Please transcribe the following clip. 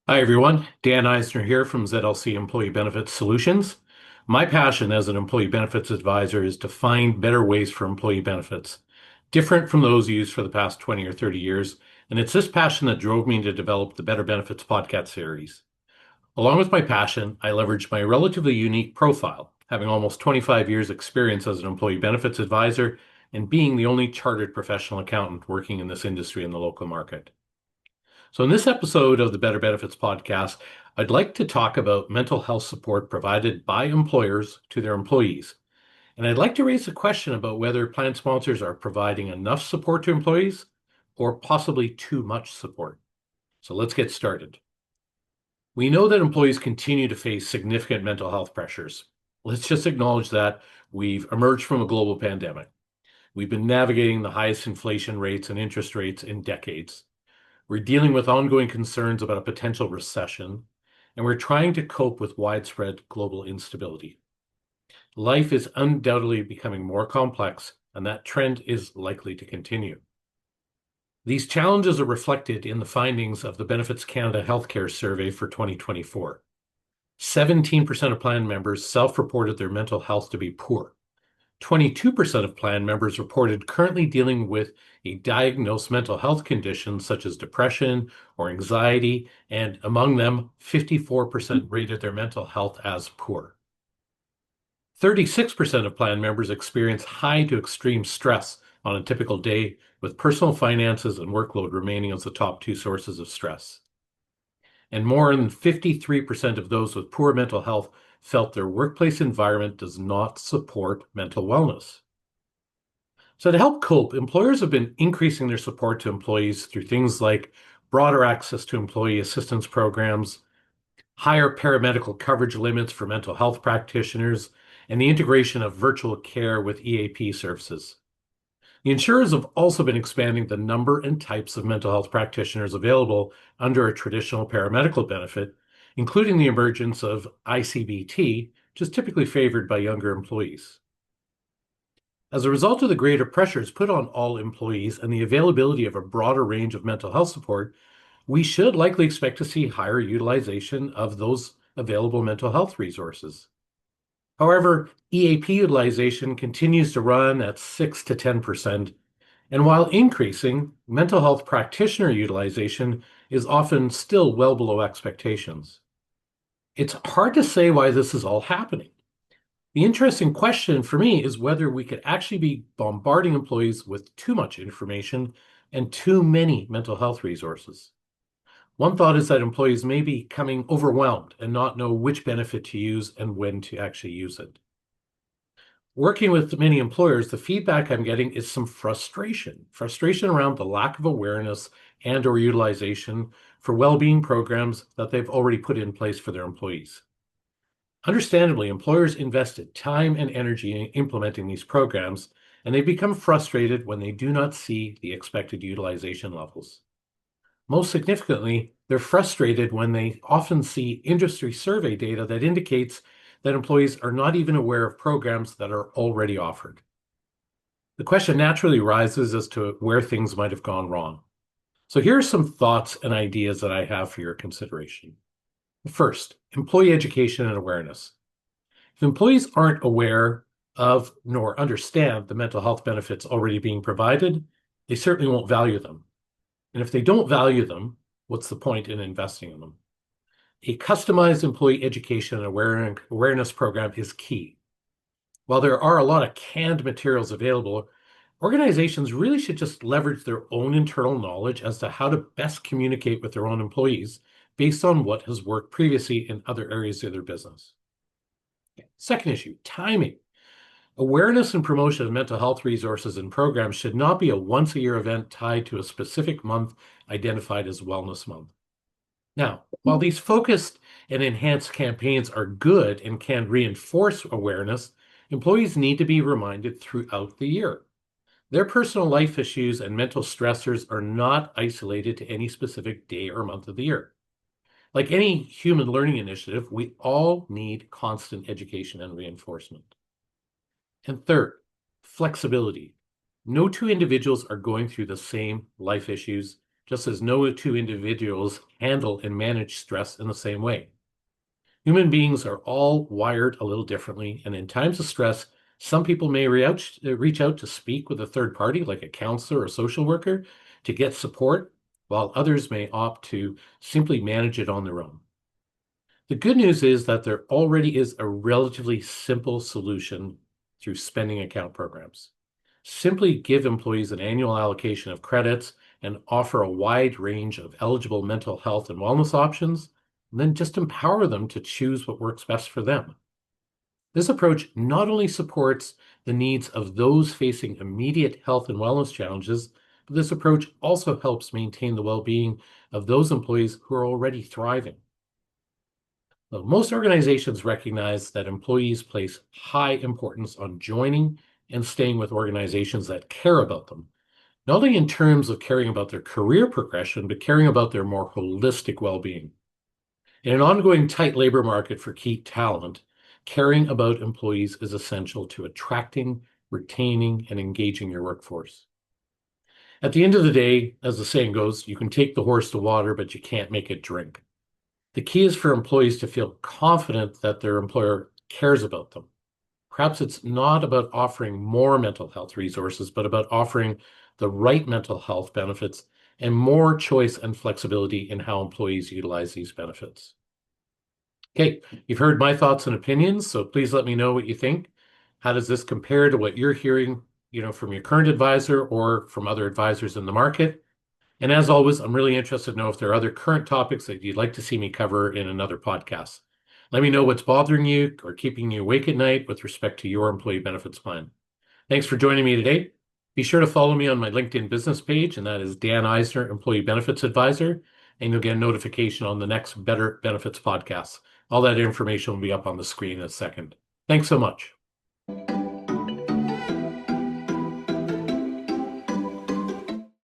Hi, everyone. Dan Eisner here from ZLC Employee Benefits Solutions. My passion as an employee benefits advisor is to find better ways for employee benefits, different from those used for the past 20 or 30 years. And it's this passion that drove me to develop the Better Benefits podcast series. Along with my passion, I leveraged my relatively unique profile, having almost 25 years experience as an employee benefits advisor and being the only chartered professional accountant working in this industry in the local market. So, in this episode of the Better Benefits podcast, I'd like to talk about mental health support provided by employers to their employees. And I'd like to raise a question about whether plan sponsors are providing enough support to employees or possibly too much support. So, let's get started. We know that employees continue to face significant mental health pressures. Let's just acknowledge that we've emerged from a global pandemic. We've been navigating the highest inflation rates and interest rates in decades. We're dealing with ongoing concerns about a potential recession, and we're trying to cope with widespread global instability. Life is undoubtedly becoming more complex, and that trend is likely to continue. These challenges are reflected in the findings of the Benefits Canada Healthcare Survey for 2024. 17% of plan members self-reported their mental health to be poor. 22% of plan members reported currently dealing with a diagnosed mental health condition such as depression or anxiety, and among them, 54% rated their mental health as poor. 36% of plan members experience high to extreme stress on a typical day, with personal finances and workload remaining as the top two sources of stress. And more than 53% of those with poor mental health felt their workplace environment does not support mental wellness. So, to help cope, employers have been increasing their support to employees through things like broader access to employee assistance programs, higher paramedical coverage limits for mental health practitioners, and the integration of virtual care with EAP services. The insurers have also been expanding the number and types of mental health practitioners available under a traditional paramedical benefit, including the emergence of ICBT, which is typically favored by younger employees. As a result of the greater pressures put on all employees and the availability of a broader range of mental health support, we should likely expect to see higher utilization of those available mental health resources. However, EAP utilization continues to run at 6 to 10%, and while increasing, mental health practitioner utilization is often still well below expectations. It's hard to say why this is all happening. The interesting question for me is whether we could actually be bombarding employees with too much information and too many mental health resources. One thought is that employees may be becoming overwhelmed and not know which benefit to use and when to actually use it. Working with many employers, the feedback I'm getting is some frustration around the lack of awareness and or utilization for well-being programs that they've already put in place for their employees. Understandably, employers invested time and energy in implementing these programs, and they become frustrated when they do not see the expected utilization levels. Most significantly, they're frustrated when they often see industry survey data that indicates that employees are not even aware of programs that are already offered. The question naturally arises as to where things might have gone wrong. So here are some thoughts and ideas that I have for your consideration. First, employee education and awareness. If employees aren't aware of nor understand the mental health benefits already being provided, they certainly won't value them. And if they don't value them, what's the point in investing in them? A customized employee education and awareness program is key. While there are a lot of canned materials available, organizations really should just leverage their own internal knowledge as to how to best communicate with their own employees based on what has worked previously in other areas of their business. Second issue, timing. Awareness and promotion of mental health resources and programs should not be a once-a-year event tied to a specific month identified as Wellness Month. Now, while these focused and enhanced campaigns are good and can reinforce awareness, employees need to be reminded throughout the year. Their personal life issues and mental stressors are not isolated to any specific day or month of the year. Like any human learning initiative, we all need constant education and reinforcement. And third, flexibility. No two individuals are going through the same life issues, just as no two individuals handle and manage stress in the same way. Human beings are all wired a little differently, and in times of stress, some people may reach out to speak with a third party, like a counselor or social worker, to get support, while others may opt to simply manage it on their own. The good news is that there already is a relatively simple solution through spending account programs. Simply give employees an annual allocation of credits and offer a wide range of eligible mental health and wellness options, and then just empower them to choose what works best for them. This approach not only supports the needs of those facing immediate health and wellness challenges, but this approach also helps maintain the well-being of those employees who are already thriving. Well, most organizations recognize that employees place high importance on joining and staying with organizations that care about them, not only in terms of caring about their career progression, but caring about their more holistic well-being. In an ongoing tight labor market for key talent, caring about employees is essential to attracting, retaining, and engaging your workforce. At the end of the day, as the saying goes, you can take the horse to water, but you can't make it drink. The key is for employees to feel confident that their employer cares about them. Perhaps it's not about offering more mental health resources, but about offering the right mental health benefits and more choice and flexibility in how employees utilize these benefits. Okay, you've heard my thoughts and opinions, so please let me know what you think. How does this compare to what you're hearing, from your current advisor or from other advisors in the market? And as always, I'm really interested to know if there are other current topics that you'd like to see me cover in another podcast. Let me know what's bothering you or keeping you awake at night with respect to your employee benefits plan. Thanks for joining me today. Be sure to follow me on my LinkedIn business page, and that is Dan Eisner, Employee Benefits Advisor, and you'll get a notification on the next Better Benefits podcast. All that information will be up on the screen in a second. Thanks so much.